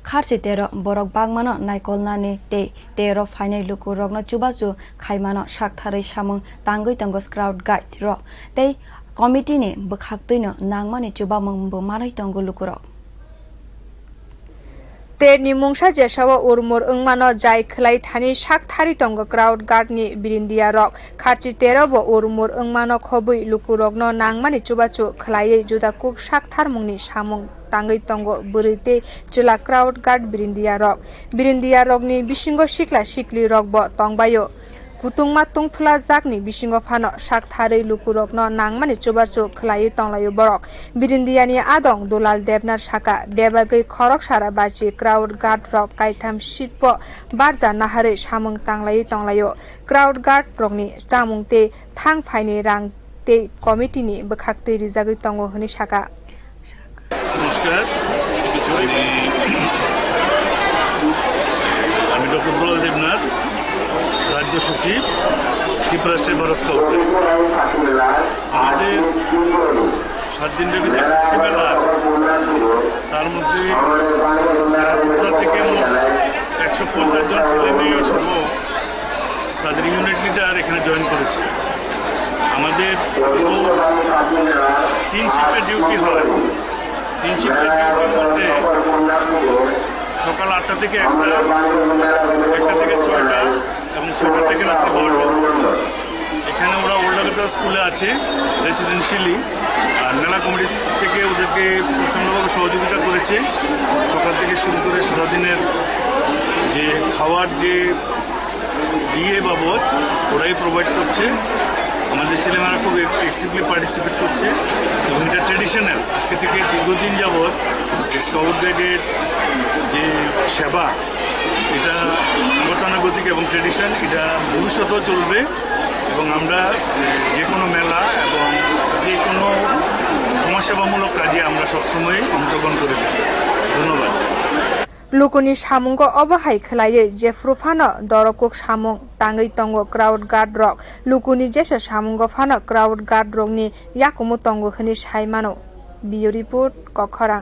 खारसे तेरो borok bangmano naikolnani tero फाइनाय lukurokno chubachu khaimano sakthari samung tangoi tongo crowd guide ro tei committee ni bwkhaktoino nangmani chubamung bo manai tongo lukurok te nimungsa jesao urmur wngmano jai khlai thani sakthari tongo crowd guard ni birindia rok khachi tero bo urmur wngmano khobui lukurokno nangmani chubachu khlaiye juda kuk sakthar mungni samung tangoi tongo burite chula crowd guard birindia rok ni bisingo sikla sikli rok bo tongbayo futungma tungthula jakni bisingo phano sakthari lukurokno nangmani chubachu khlaiye tonglayo borok birindiani adong dulal debnar saka debagoi khorok sara bachi crowd guard rok kaitham sitpo barja nahare samung tanglai tonglayo crowd guard rokni chamung te thang phaini rang te committee ni bwkhakte rijagoi tongo hini saka নমস্কার আমি doctor দুলাল দেবনাথ রাজ্য সচিব Tripura state Bharat scout আমাদের 7 দিন ব্যাপী মেলা তার মধ্যে ত্রিপুরা থেকে 150 জন ছেলে মেয়ে সহ তাদের ইউনিট লিডার এখানে জয়েন করেছে আমাদের 3 শিফটে ডিউটি হয় 3 শিফটের ডিউটির মধ্যে সকাল 8টা থেকে 1টা থেকে 6টা এবং 6টা থেকে রাত্রি 12টা এখানে ওরা ওল্ডাগতা স্কুলে আছে রেসিডেন্সিয়ালি আর মেলা কমিটি থেকে ওদেরকে প্রচণ্ডভাবে সহযোগিতা করেছে সকাল থেকে শুরু করে সারাদিনের যে খাওয়ার যে দিয়ে বাবদ ওরাই প্রোভাইড করছে আমাদের ছেলেমেয়েরা খুব অ্যাক্টিভলি পার্টিসিপেট করছে এবং এটা ট্রেডিশনাল আজকে থেকে দীর্ঘদিন যাবৎ স্কাউট গাইডের যে সেবা এটা গতানুগতিক এবং ট্রেডিশন এটা ভবিষ্যতেও চলবে এবং আমরা যে কোনো মেলা এবং যে কোনো সমাজসেবামূলক কাজে আমরা সবসময় অংশগ্রহণ করে থাকি ধন্যবাদ লুকুনি সামুঙ্গ অবহাই খেলাইয়ে জেফ্রু Fanon দরকুক সামুং তাঙ্গই তঙ্গ crowd guard rock লুকুনি জেসে সামুঙ্গ Fanon crowd guard রকনি ইয়াকুমু তঙ্গ খনি সাইমানো বিও রিপোর্ট কখরাং।